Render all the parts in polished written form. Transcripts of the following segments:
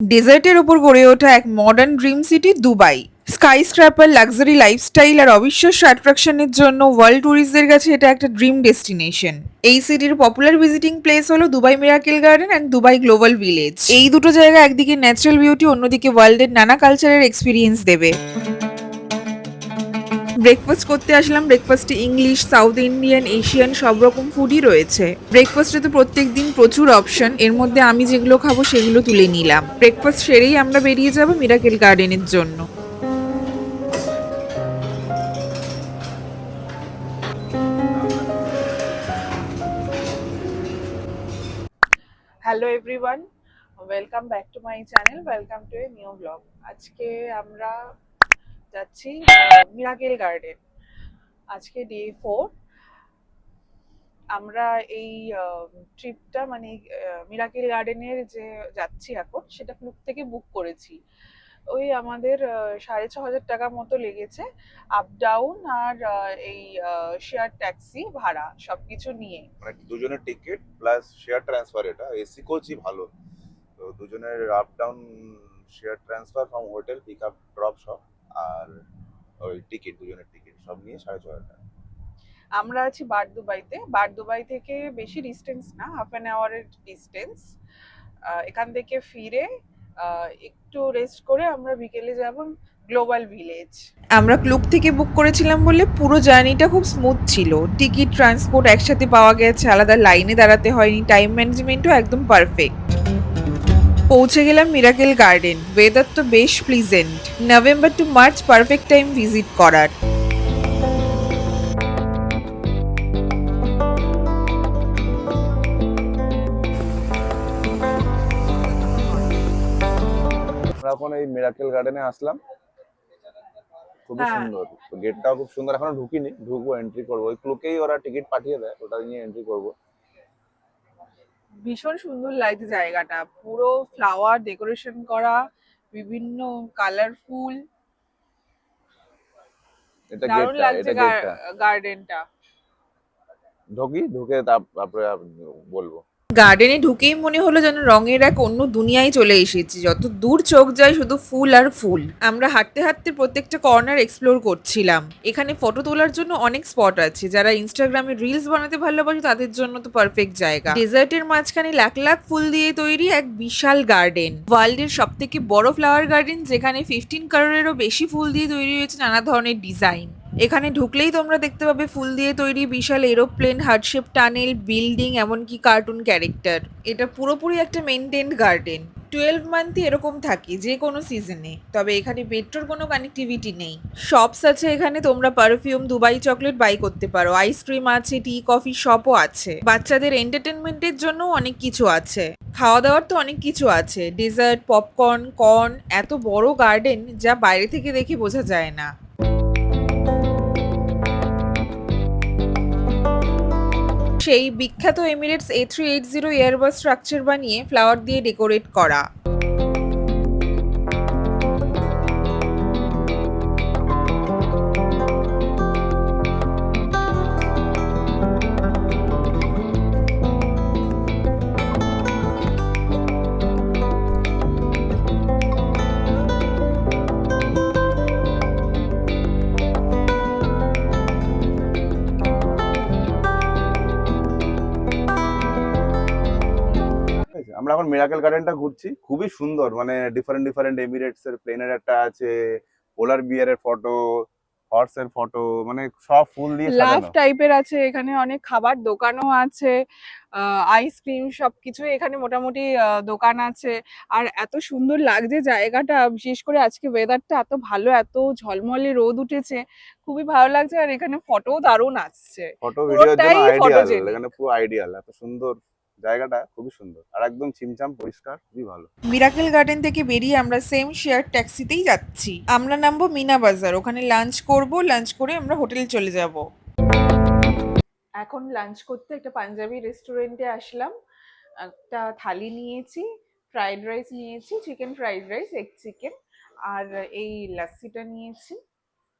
ডেজার্টের ওপর গড়ে ওঠা এক modern dream city Dubai. Skyscraper, luxury lifestyle আর অবিশ্বাস্য অ্যাট্রাকশনের জন্য ওয়ার্ল্ড ট্যুরিস্টদের কাছে এটা একটা ড্রিম ডেস্টিনেশন। এই সিটির পপুলার ভিজিটিং প্লেস হলো Dubai miracle garden and Dubai global village. এই দুটো জায়গা একদিকে ন্যাচারাল বিউটি, অন্যদিকে ওয়ার্ল্ডের নানা কালচারের এক্সপিরিয়েন্স দেবে। ব্রেকফাস্ট করতে আসলাম। ব্রেকফাস্টে ইংলিশ, সাউথ ইন্ডিয়ান, এশিয়ান সব রকম ফুডই রয়েছে। ব্রেকফাস্টে তো প্রত্যেকদিন প্রচুর অপশন, এর মধ্যে আমি যেগুলো খাবো সেগুলো তুলে নিলাম। ব্রেকফাস্ট সেরেই আমরা বেরিয়ে যাব মিরাকেল গার্ডেনের জন্য। Hello everyone, welcome back to my channel, welcome to a new blog. আজকে আমরা যাচ্ছি মিরাকেল গার্ডেন। আজকে ডে 4। আমরা এই ট্রিপটা মানে মিরাকেল গার্ডেনের যে যাচ্ছি এখন, সেটা ফ্লুক থেকে বুক করেছি। ওই আমাদের 6,500 টাকার মতো লেগেছে, আপ ডাউন আর এই শেয়ার ট্যাক্সি ভাড়া সবকিছু নিয়ে। মানে দুজনের টিকিট প্লাস শেয়ার ট্রান্সফার, এটা এসি কোচই ভালো। তো দুজনের up down, share transfer from hotel, pick up drop সব, আর ওই টিকিট, দুজনের টিকিট সব নিয়ে 6,500 টাকা। আমরা আছি বারদুবাইতে। বারদুবাই থেকে বেশি ডিস্টেন্স না, হাফ অ্যান আওয়ারের ডিস্টেন্স। এখান থেকে ফিরে একটু রেস্ট করে আমরা বিকেলে যাব গ্লোবাল ভিলেজ। আমরা ক্লুব থেকে বুক করেছিলাম বলে পুরো জার্নিটা খুব স্মুথ ছিল। টিকিট, ট্রান্সপোর্ট একসাথে পাওয়া গেছে, আলাদা লাইনে দাঁড়াতে হয়নি, টাইম ম্যানেজমেন্টও একদম পারফেক্ট। পৌঁছে গেলাম মিরাকেল গার্ডেন। ওয়েদার তো বেশ pleasant. November to March perfect time visit করার। আমরা এখন এই মিরাকেল গার্ডেনে আসলাম। খুবই হ্যাঁ, সুন্দর, গেটটাও খুব সুন্দর। এখনো ঢুকিনি, ঢুকবো, এন্ট্রি করবো। ওই ক্লুকেই ওরা টিকিট পাঠিয়ে দেয়, ওটা নিয়ে এন্ট্রি করবো। ভীষণ সুন্দর লাগছে জায়গাটা, পুরো ফ্লাওয়ার ডেকোরেশন করা, বিভিন্ন কালারফুল। এটা দারুণ গেটটা, লাগছে এটা গেটটা। গার্ডেনটা। ঢুকি, ঢুকে তারপরে বলবো। গার্ডেনে ঢুকেই মনে হলো যেন রঙের এক অন্য দুনিয়ায় চলে এসেছি। যত দূর চোখ যায় শুধু ফুল আর ফুল। আমরা হাঁটতে হাঁটতে প্রত্যেকটা কর্নার এক্সপ্লোর করছিলাম। এখানে ফটো তোলার জন্য অনেক স্পট আছে। যারা ইনস্টাগ্রামে রিলস বানাতে ভালোবাসে তাদের জন্য তো পারফেক্ট জায়গা। ডেজার্টের মাঝখানে লাখ লাখ ফুল দিয়ে তৈরি এক বিশাল গার্ডেন, ওয়ার্ল্ডের সব থেকে বড় ফ্লাওয়ার গার্ডেন, যেখানে 15 কালারেরও বেশি ফুল দিয়ে তৈরি হয়েছে নানা ধরনের ডিজাইন। এখানে ঢুকলেই তোমরা দেখতে পাবে ফুল দিয়ে তৈরি বিশাল এরোপ্লেন, হার্টশেপ টানেল, বিল্ডিং, এমনকি কার্টুন ক্যারেক্টার। এটা পুরোপুরি একটা মেনটেন্ড গার্ডেন। 12 মান্থই এরকম থাকে, যে কোনো সিজনে। তবে এখানে মেট্রোর কোনো কানেক্টিভিটি নেই। শপস আছে এখানে, তোমরা পারফিউম, দুবাই চকলেট বাই করতে পারো। আইসক্রিম আছে, টি কফি শপও আছে। বাচ্চাদের এন্টারটেনমেন্টের জন্য অনেক কিছু আছে। খাওয়া দাওয়ার তো অনেক কিছু আছে, ডেজার্ট, পপকর্ন, কর্ন। এত বড় গার্ডেন যা বাইরে থেকে দেখে বোঝা যায় না। সেই বিখ্যাত এমিরেটস A380 এয়ারবাস স্ট্রাকচার বানিয়ে ফ্লাওয়ার দিয়ে ডেকোরেট করা। ঠিক আছে, আমরা এখন মিরাকেল গার্ডেনটা ঘুরছি। খুবই সুন্দর, মানে ডিফারেন্ট ডিফারেন্ট এমিরেটস এর প্লেনের একটা আছে, পোলার বিয়ারের ফটো, হর্স এর ফটো, মানে সব ফুল দিয়ে লাভ সাজানো। টাইপের আছে এখানে, অনেক খাবার দোকানও আছে, আইসক্রিম সবকিছু এখানে মোটামুটি দোকান আছে। আর এত সুন্দর লাগছে জায়গাটা, বিশেষ করে আজকে ওয়েদারটা এত ভালো, এত ঝলমলে রোদ উঠেছে, খুবই ভালো লাগছে। আর এখানে ফটো দারুণ আসছে, ফটো ভিডিওর জন্য পুরোটাই আইডিয়াল, ফটোজেনিক। এখানে পুরো আইডিয়াল। এত সুন্দর জায়গাটা, খুবই সুন্দর আর একদম ছিমছাম পরিষ্কার, খুবই ভালো। মিরাকেল গার্ডেন থেকে বেরিয়ে আমরা সেম শেয়ার ট্যাক্সিতেই যাচ্ছি। আমরা নামবো মিনা বাজার, ওখানে লাঞ্চ করব। লাঞ্চ করে আমরা হোটেলে চলে যাব। এখন লাঞ্চ করতে একটা পাঞ্জাবি রেস্টুরেন্টে আসলাম। একটা থালি নিয়েছি, ফ্রাইড রাইস নিয়েছি, chicken fried rice, egg chicken, আর এই লাস্সিটা নিয়েছি।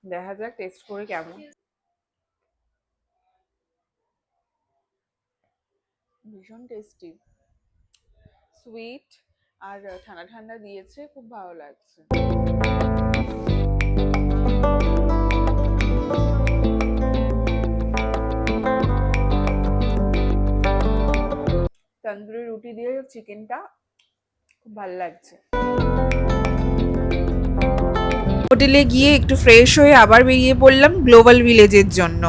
দেখা যাক টেস্ট করে কেমন। ভীষণ টেস্টি, সুইট, আর ঠান্ডা ঠান্ডা দিয়েছে, খুব ভালো লাগছে। তন্দুরি রুটি দিয়ে চিকেনটা খুব ভালো লাগছে। হোটেলে গিয়ে একটু ফ্রেশ হয়ে আবার বেরিয়ে পড়লাম গ্লোবাল ভিলেজের জন্য।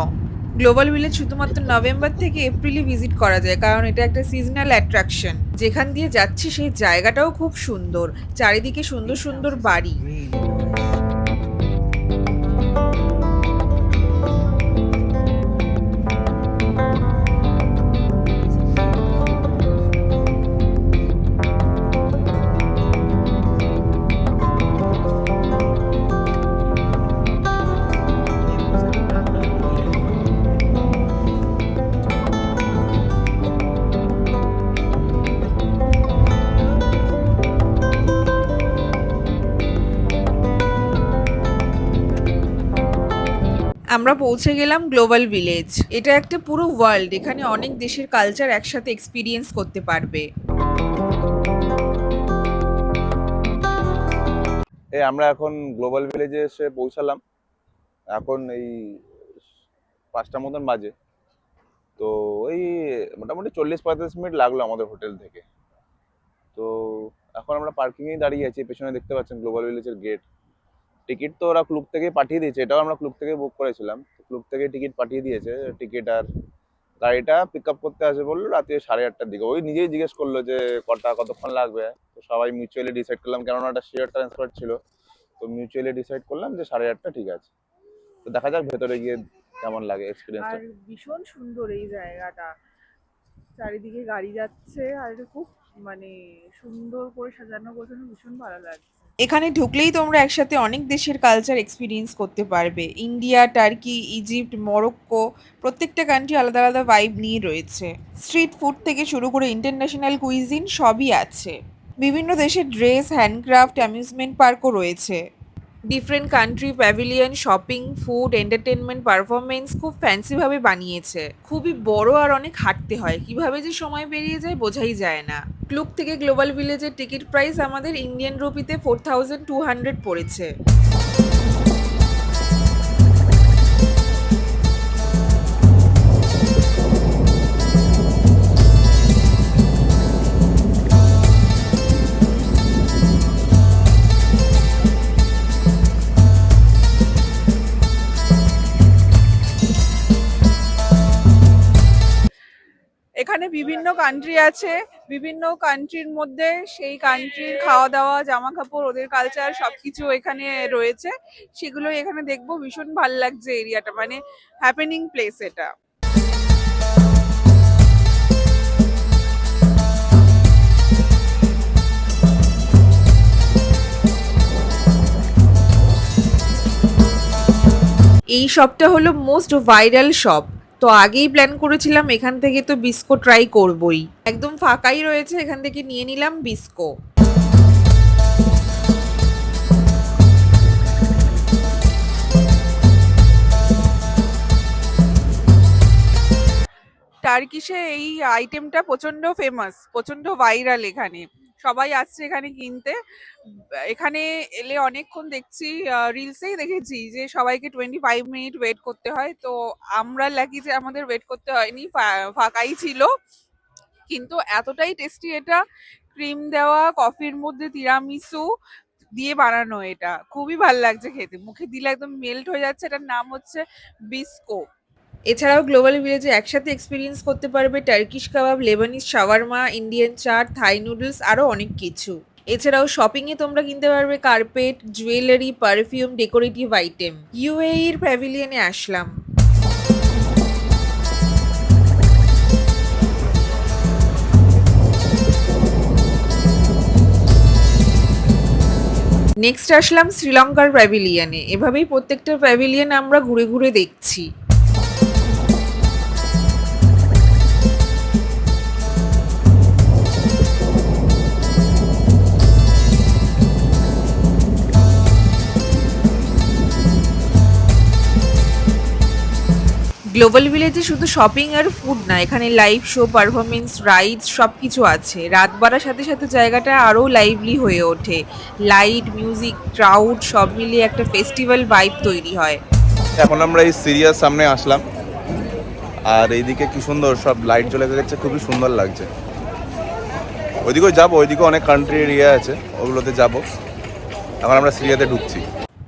গ্লোবাল ভিলেজ শুধুমাত্র নভেম্বর থেকে এপ্রিলে ভিজিট করা যায়, কারণ এটা একটা সিজনাল অ্যাট্রাকশন। যেখান দিয়ে যাচ্ছি সেই জায়গাটাও খুব সুন্দর, চারিদিকে সুন্দর সুন্দর বাড়ি। আমরা পৌঁছে গেলাম গ্লোবাল ভিলেজ। এটা একটা পুরো ওয়ার্ল্ড, এখানে অনেক দেশের কালচার একসাথে এক্সপিরিয়েন্স করতে পারবে। এই আমরা এখন গ্লোবাল ভিলেজে এসে পৌঁছালাম। এখন এই 5টা মতন বাজে। তো ওই মোটামুটি 40-45 মিনিট লাগলো আমাদের হোটেল থেকে। তো এখন আমরা পার্কিংয়েই দাঁড়িয়ে আছি, পেছনে দেখতে পাচ্ছেন গ্লোবাল ভিলেজের গেট। টিকিট তো ওরা ক্লুব থেকেই পাঠিয়ে দিয়েছে, এটাও আমরা ক্লুব থেকে বুক করেছিলাম, ক্লুব থেকে টিকিট পাঠিয়ে দিয়েছে। টিকিট আর গাড়িটা পিক আপ করতে আসবে বললো রাত্রি 8:30টার দিকে। ওই নিজেই জিজ্ঞেস করলো যে কতক্ষণ লাগবে। তো সবাই মিউচুয়ালি ডিসাইড করলাম, কেননা একটা শেয়ার ট্রান্সফার ছিল, তো মিউচুয়ালি ডিসাইড করলাম যে 8:30 ঠিক আছে। তো দেখা যাক ভেতরে গিয়ে কেমন লাগে এক্সপিরিয়েন্সটা। আর ভীষণ সুন্দর এই জায়গাটা, চারিদিকে গাড়ি যাচ্ছে আর এটা খুব মানে সুন্দর করে সাজানো গোছানো, ভীষণ ভালো লাগছে। এখানে ঢুকলেই তোমরা একসাথে অনেক দেশের কালচার এক্সপিরিয়েন্স করতে পারবে। ইন্ডিয়া, টার্কি, ইজিপ্ট, মরক্কো, প্রত্যেকটা কান্ট্রি আলাদা আলাদা ভাইব নিয়ে রয়েছে। স্ট্রিট ফুড থেকে শুরু করে ইন্টারন্যাশনাল কুইজিন সবই আছে। বিভিন্ন দেশের ড্রেস, হ্যান্ডক্রাফট, অ্যামিউজমেন্ট পার্কও রয়েছে। Different country pavilion, shopping, food, entertainment, performance খুব ফ্যান্সিভাবে বানিয়েছে। খুবই বড় আর অনেক হাঁটতে হয়, কিভাবে যে সময় বেরিয়ে যায় বোঝাই যায় না। ক্লুব থেকে গ্লোবাল ভিলেজের টিকিট প্রাইস আমাদের ইন্ডিয়ান রুপিতে 4200 পড়েছে। এখানে বিভিন্ন কান্ট্রি আছে, বিভিন্ন কান্ট্রির মধ্যে সেই কান্ট্রির খাওয়া দাওয়া, জামা কাপড়, ওদের কালচার সবকিছু এখানে রয়েছে। সেগুলো এখানে দেখবো, ভীষণ ভালো লাগছে এরিয়াটা, মানে হ্যাপেনিং প্লেস এটা। এই শপটা হলো মোস্ট ভাইরাল শপ। তো আগেই প্ল্যান করেছিলাম এখান থেকে তো বিস্কো ট্রাই করবই। একদম ফাঁকাই রয়েছে, এখান থেকে নিয়ে নিলাম বিস্কো। টার্কিশে এই আইটেমটা প্রচন্ড ফেমাস, প্রচন্ড ভাইরাল, এখানে সবাই আসছে এখানে কিনতে। এখানে এলে অনেকক্ষণ দেখছি, রিলসেই দেখেছি যে সবাইকে 25 মিনিট ওয়েট করতে হয়। তো আমরা লাকি যে আমাদের ওয়েট করতে হয়নি, ফাঁকাই ছিল। কিন্তু এতটাই টেস্টি এটা, ক্রিম দেওয়া, কফির মধ্যে তিরামিসু দিয়ে বানানো, এটা খুবই ভালো লাগছে খেতে, মুখে দিলে একদম মেল্ট হয়ে যাচ্ছে। এটার নাম হচ্ছে বিস্কো। এছাড়াও গ্লোবাল ভিলেজে একসাথে এক্সপিরিয়েন্স করতে পারবে Turkish kebab, Lebanese shawarma, Indian chaat, Thai noodles, আরও অনেক কিছু। এছাড়াও শপিংয়ে তোমরা কিনতে পারবে carpet, jewellery, perfume, decorative item. ইউএইর প্যাভিলিয়নে আসলাম। নেক্সট আসলাম শ্রীলঙ্কার প্যাভিলিয়নে। এভাবেই প্রত্যেকটা প্যাভিলিয়ন আমরা ঘুরে ঘুরে দেখছি। গ্লোবাল ভিলেজে শুধু শপিং আর ফুড না, এখানে লাইভ শো, পারফরমেন্স, রাইডস সবকিছু আছে। রাত বাড়ার সাথে সাথে জায়গাটা আরো লাইভলি হয়ে ওঠে। লাইট, মিউজিক, ক্রাউড সব মিলিয়ে একটা ফেস্টিভ্যাল ভাইব তৈরি হয়। এখন আমরা এই সিরিয়ার সামনে আসলাম, আর এইদিকে কি সুন্দর সব লাইট জ্বলে গেছে, খুবই সুন্দর লাগছে। ওইদিকেও যাবো, ওইদিকে অনেক কান্ট্রি এরিয়া আছে, ওগুলোতে যাব। এখন আমরা সিরিয়াতে ঢুকছি।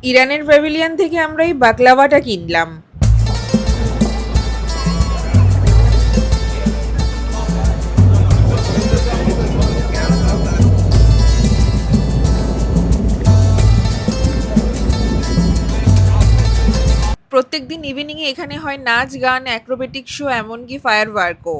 ইরানের প্যাভিলিয়ন থেকে আমরা এই বাকলাভাটা কিনলাম। প্রত্যেকদিন ইভিনিং এ এখানে হয় নাচ, গান, অ্যাক্রোবেটিক শো, এমনকি ফায়ার ওয়ার্কও।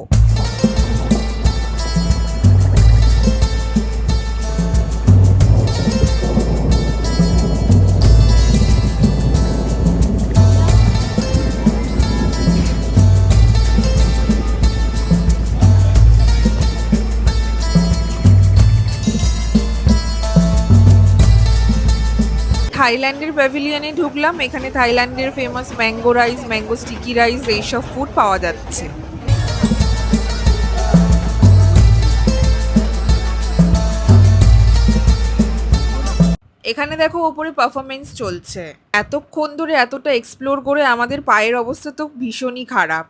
থাইল্যান্ডের প্যাভিলিয়নে ঢুকলাম। এখানে থাইল্যান্ডের famous mango rice, mango sticky rice এইসব ফুড পাওয়া যাচ্ছে। এখানে দেখো ওপরে পারফরমেন্স চলছে। এতক্ষণ ধরে এতটা এক্সপ্লোর করে আমাদের পায়ের অবস্থা তো ভীষণই খারাপ।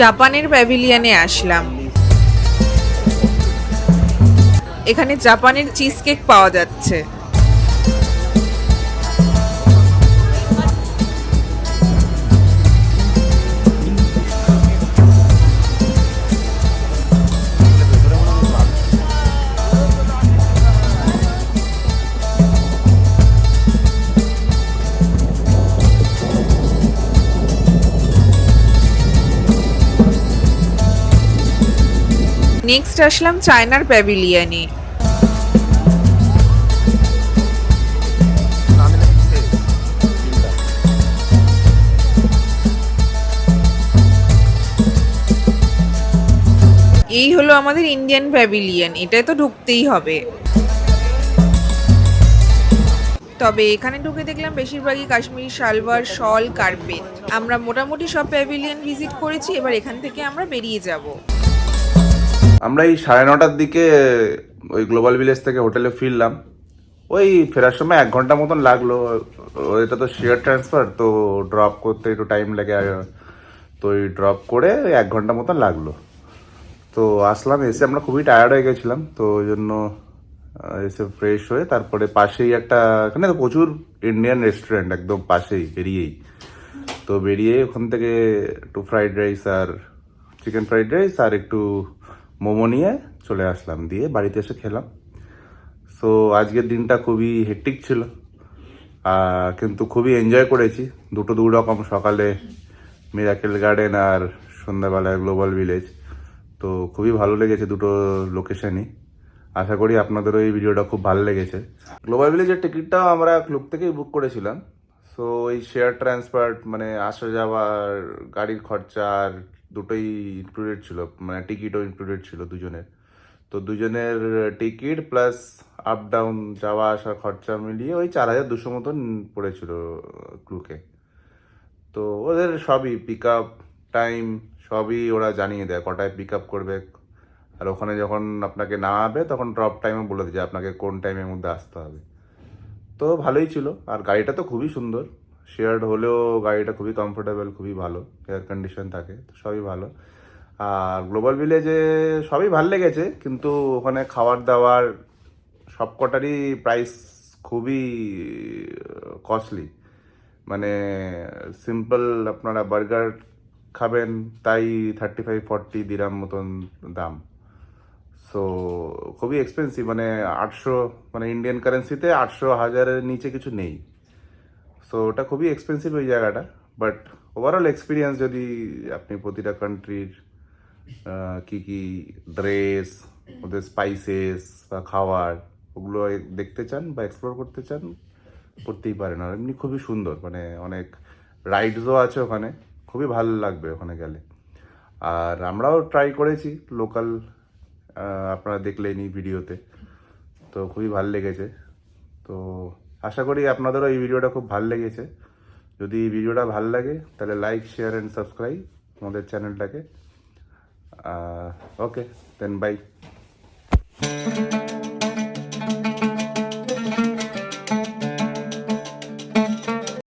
জাপানের প্যাভিলিয়নে আসলাম। এখানে জাপানের চিজ কেক পাওয়া যাচ্ছে। নেক্সট আসলাম চায়নার প্যাভিলিয়নে। এই হলো আমাদের ইন্ডিয়ান প্যাভিলিয়ন, এটাই তো ঢুকতেই হবে। তবে এখানে ঢুকে দেখলাম বেশিরভাগই কাশ্মীরি সালোয়ার, শল, কার্পেট। আমরা মোটামুটি সব প্যাভিলিয়ন ভিজিট করেছি, এবার এখান থেকে আমরা বেরিয়ে যাব। আমরা এই 9:30টার দিকে ওই গ্লোবাল ভিলেজ থেকে হোটেলে ফিরলাম। ওই ফেরার সময় 1 ঘন্টা মতন লাগলো। এটা তো শেয়ার ট্রান্সফার, তো ড্রপ করতে একটু টাইম লাগে। তো ওই ড্রপ করে 1 ঘন্টা মতন লাগলো। তো আসলাম, এসে আমরা খুবই টায়ার্ড হয়ে গেছিলাম, তো ওই জন্য এসে ফ্রেশ হয়ে তারপরে পাশেই একটা, এখানে তো প্রচুর ইন্ডিয়ান রেস্টুরেন্ট একদম পাশেই বেরিয়েই। তো বেরিয়ে ওখান থেকে একটু ফ্রাইড রাইস আর চিকেন ফ্রাইড রাইস আর একটু মোমো নিয়ে চলে আসলাম, দিয়ে বাড়িতে এসে খেলাম। সো আজকের দিনটা খুবই হেক্টিক ছিল, কিন্তু খুবই এনজয় করেছি। দু রকম, সকালে মিরাকেল গার্ডেন আর সন্ধ্যাবেলায় গ্লোবাল ভিলেজ। তো খুবই ভালো লেগেছে দুটো লোকেশনই। আশা করি আপনাদেরও এই ভিডিওটা খুব ভালো লেগেছে। গ্লোবাল ভিলেজের টিকিটটাও আমরা ক্লুব থেকেই বুক করেছিলাম। সো ওই শেয়ার ট্রান্সফার মানে আসা যাওয়ার গাড়ির খরচা আর দুটোই ইনক্লুডেড ছিল, মানে টিকিটও ইনক্লুডেড ছিল দুজনের। তো দুজনের টিকিট প্লাস আপ ডাউন যাওয়া আসার খরচা মিলিয়ে ওই 4,200 মতন পড়েছিল ক্লুকে। তো ওদের সবই পিক আপ টাইম সবই ওরা জানিয়ে দেয়, কটায় পিক আপ করবে। আর ওখানে যখন আপনাকে নামাবে তখন ড্রপ টাইমে বলে দিচ্ছে আপনাকে কোন টাইমের মধ্যে আসতে হবে। তো ভালোই ছিল, আর গাড়িটা তো খুবই সুন্দর। শেয়ার্ড হলেও গাড়িটা খুবই কমফোর্টেবল, খুবই ভালো, এয়ার কন্ডিশন থাকে, তো সবই ভালো। আর গ্লোবাল ভিলেজে সবই ভালো লেগেছে, কিন্তু ওখানে খাবার দাবার সবকটারই প্রাইস খুবই কস্টলি। মানে সিম্পল আপনারা বার্গার খাবেন তাই 35-40 দিরাম মতন দাম। সো সো খুবই এক্সপেন্সিভ, মানে 800, মানে ইন্ডিয়ান কারেন্সিতে 800 1000-এর নিচে কিছু নেই। সো ওটা খুবই এক্সপেন্সিভ ওই জায়গাটা, বাট ওভারঅল এক্সপিরিয়েন্স যদি আপনি প্রতিটা কান্ট্রির কি কি ড্রেস, ওদের স্পাইসেস বা খাবার, ওগুলো দেখতে চান বা এক্সপ্লোর করতে চান, করতেই পারেন। আর এমনি খুবই সুন্দর, মানে অনেক রাইডসও আছে ওখানে, খুবই ভালো লাগবে ওখানে গেলে। আর আমরাও ট্রাই করেছি লোকাল, আপনারা দেখলেনই ভিডিওতে, তো খুবই ভালো লেগেছে। তো আশা করি আপনাদেরও এই ভিডিওটা খুব ভালো লেগেছে। যদি এই ভিডিওটা ভালো লাগে তাহলে লাইক, শেয়ার অ্যান্ড সাবস্ক্রাইব আমাদের চ্যানেলটাকে। ওকে, দেন বাই।